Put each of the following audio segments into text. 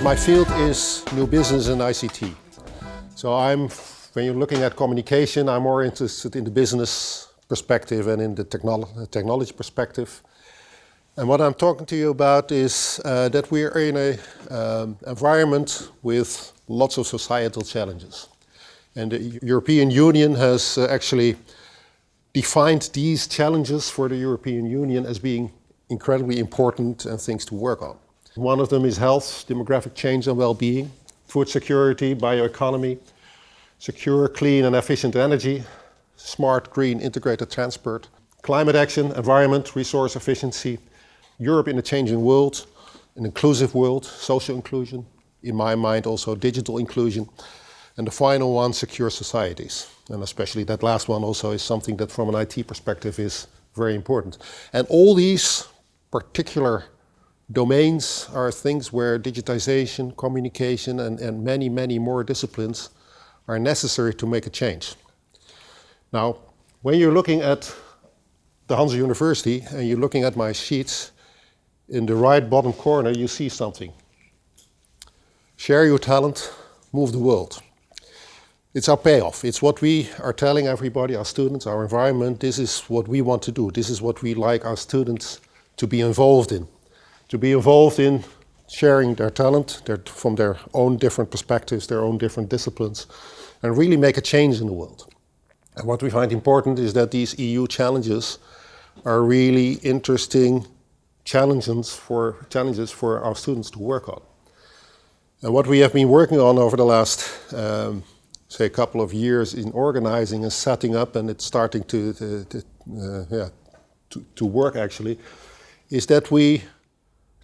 My field is new business and ICT. So when you're looking at communication, I'm more interested in the business perspective and in the technology perspective. And what I'm talking to you about is that we are in an environment with lots of societal challenges. And the European Union has actually defined these challenges for the European Union as being incredibly important and things to work on. One of them is health, demographic change and well-being, food security, bioeconomy, secure, clean and efficient energy, smart, green, integrated transport, climate action, environment, resource efficiency, Europe in a changing world, an inclusive world, social inclusion, in my mind also digital inclusion, and the final one, secure societies. And especially that last one also is something that from an IT perspective is very important. And all these particular domains are things where digitization, communication, and many, many more disciplines are necessary to make a change. Now, when you're looking at the Hansa University and you're looking at my sheets, in the right bottom corner you see something. Share your talent, move the world. It's our payoff. It's what we are telling everybody, our students, our environment, this is what we want to do. This is what we like our students to be involved in. To be involved in sharing their talent from their own different perspectives, their own different disciplines, and really make a change in the world. And what we find important is that these EU challenges are really interesting challenges for our students to work on. And what we have been working on over the last, say, a couple of years in organizing and setting up, and it's starting to work actually, is that we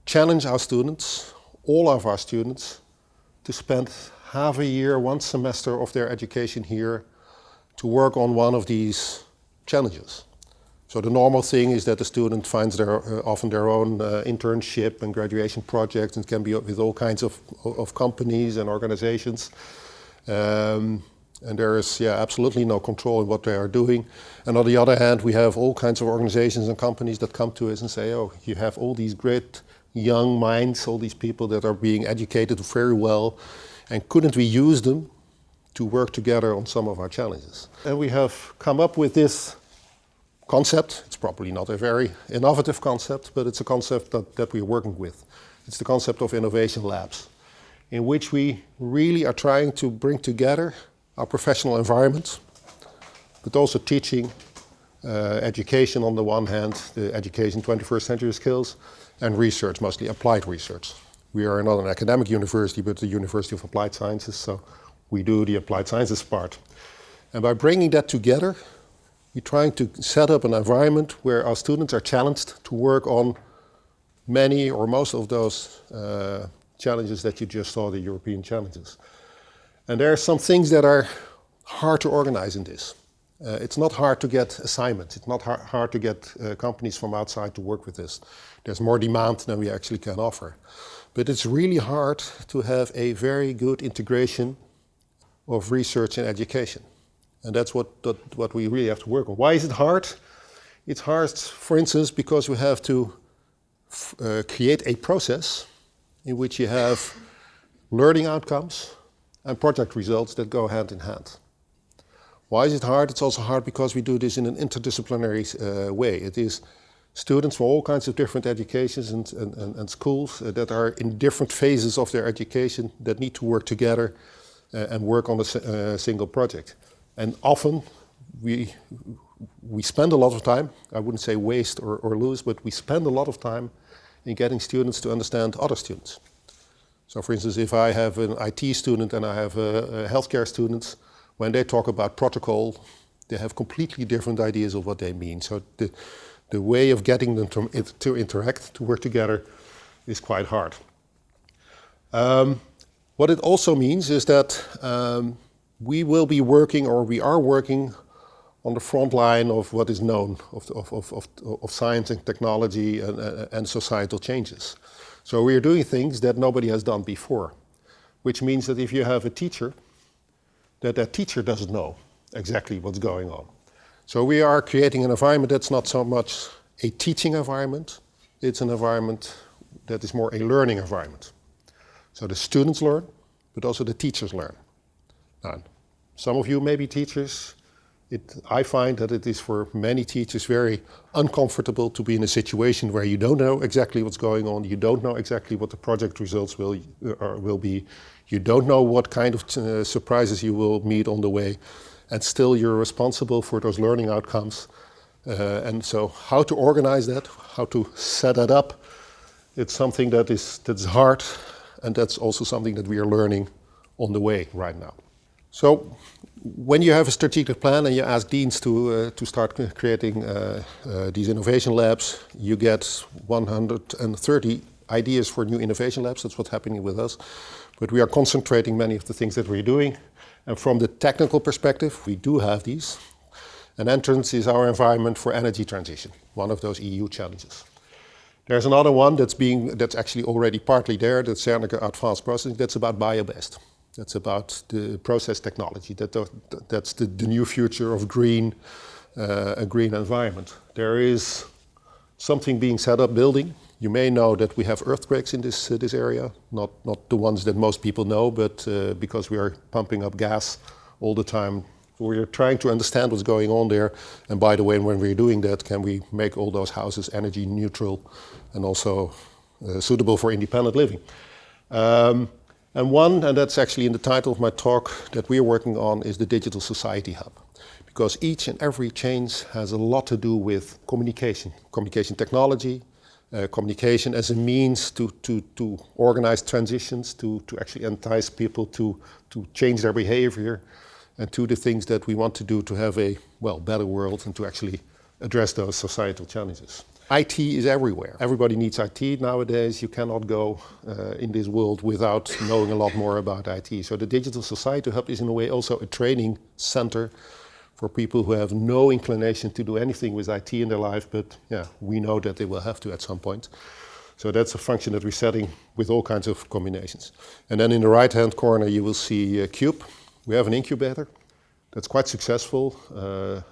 challenge our students, all of our students, to spend half a year, one semester of their education here to work on one of these challenges. So the normal thing is that the student finds often their own internship and graduation project, and can be with all kinds of companies and organizations. And there is absolutely no control in what they are doing. And on the other hand, we have all kinds of organizations and companies that come to us and say, oh, you have all these great young minds, all these people that are being educated very well, and couldn't we use them to work together on some of our challenges? And we have come up with this concept. It's probably not a very innovative concept, but it's a concept that we're working with. It's the concept of innovation labs, in which we really are trying to bring together our professional environment, but also teaching, education on the one hand, the education 21st century skills, and research, mostly applied research. We are not an academic university, but the University of Applied Sciences, so we do the applied sciences part. And by bringing that together, we're trying to set up an environment where our students are challenged to work on many or most of those challenges that you just saw, the European challenges. And there are some things that are hard to organize in this. It's not hard to get assignments. It's not hard to get companies from outside to work with this. There's more demand than we actually can offer. But it's really hard to have a very good integration of research and education. And that's what we really have to work on. Why is it hard? It's hard, for instance, because we have to create a process in which you have learning outcomes and project results that go hand in hand. Why is it hard? It's also hard because we do this in an interdisciplinary way. It is students from all kinds of different educations and schools that are in different phases of their education that need to work together and work on a single project. And often we spend a lot of time, I wouldn't say waste or lose, but we spend a lot of time in getting students to understand other students. So for instance, if I have an IT student and I have a healthcare student, when they talk about protocol, they have completely different ideas of what they mean. So the way of getting them to interact, to work together, is quite hard. What it also means is that we will be working, or we are working, on the front line of what is known of science and technology and societal changes. So we are doing things that nobody has done before, which means that if you have a teacher, that teacher doesn't know exactly what's going on. So we are creating an environment that's not so much a teaching environment, it's an environment that is more a learning environment. So the students learn, but also the teachers learn. Now, some of you may be teachers. I find that it is for many teachers very uncomfortable to be in a situation where you don't know exactly what's going on, you don't know exactly what the project results will be, you don't know what kind of surprises you will meet on the way, and still you're responsible for those learning outcomes. And so how to organize that, how to set that up, it's something that's hard, and that's also something that we are learning on the way right now. So when you have a strategic plan and you ask deans to start creating these innovation labs, you get 130 ideas for new innovation labs. That's what's happening with us. But we are concentrating many of the things that we're doing. And from the technical perspective, we do have these. And Entrance is our environment for energy transition, one of those EU challenges. There's another one that's actually already partly there, that's Cernica Advanced Processing, that's about bio-based. That's about the process technology. That's the new future of a green environment. There is something being set up, building. You may know that we have earthquakes in this area, not the ones that most people know, but because we are pumping up gas all the time. We are trying to understand what's going on there. And by the way, when we're doing that, can we make all those houses energy neutral and also suitable for independent living? And that's actually in the title of my talk that we're working on, is the Digital Society Hub. Because each and every change has a lot to do with communication technology, communication as a means to organize transitions, to actually entice people to change their behavior, and to the things that we want to do to have a better world and to actually address those societal challenges. IT is everywhere. Everybody needs IT nowadays. You cannot go in this world without knowing a lot more about IT. So the Digital Society Hub is in a way also a training center for people who have no inclination to do anything with IT in their life, but we know that they will have to at some point. So that's a function that we're setting with all kinds of combinations. And then in the right-hand corner you will see Cube. We have an incubator that's quite successful.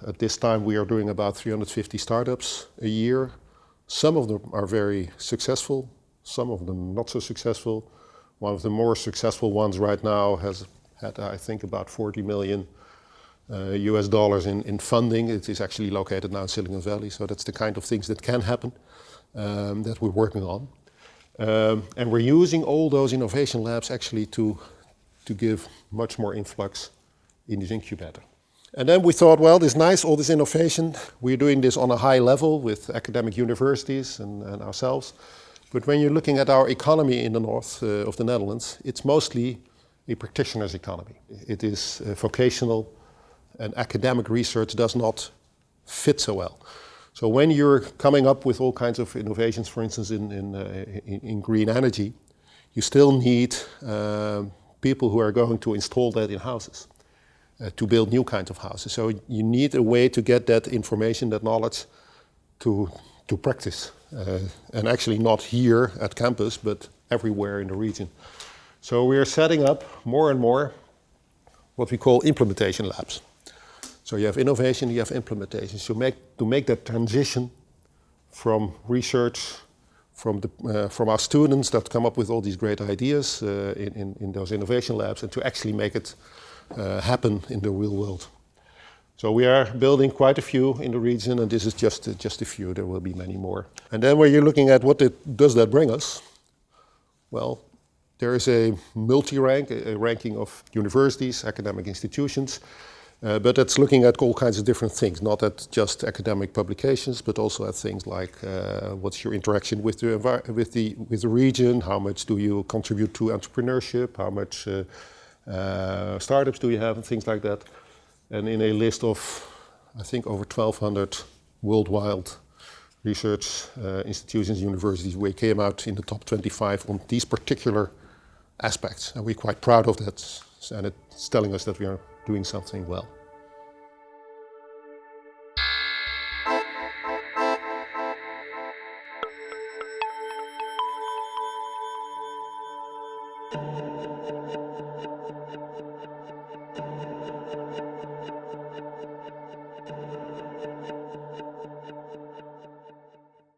At this time we are doing about 350 startups a year. Some of them are very successful, some of them not so successful. One of the more successful ones right now has had, I think, about 40 million US dollars in funding. It is actually located now in Silicon Valley, so that's the kind of things that can happen that we're working on. And we're using all those innovation labs actually to give much more influx in this incubator. And then we thought, well, this is nice, all this innovation. We're doing this on a high level with academic universities and ourselves. But when you're looking at our economy in the north of the Netherlands, it's mostly a practitioner's economy. It is vocational, and academic research does not fit so well. So when you're coming up with all kinds of innovations, for instance, in green energy, you still need people who are going to install that in houses. To build new kinds of houses. So you need a way to get that information, that knowledge, to practice. And actually not here at campus, but everywhere in the region. So we are setting up more and more what we call implementation labs. So you have innovation, you have implementation. So to make that transition from research, from our students that come up with all these great ideas in those innovation labs, and to actually make it happen in the real world. So we are building quite a few in the region, and this is just a few. There will be many more. And then when you're looking at what does that bring us? Well, there is a ranking of universities, academic institutions, but it's looking at all kinds of different things, not at just academic publications, but also at things like what's your interaction with the region, how much do you contribute to entrepreneurship, how much startups do you have, and things like that. And in a list of, I think, over 1,200 worldwide research institutions, universities, we came out in the top 25 on these particular aspects. And we're quite proud of that, and it's telling us that we are doing something well.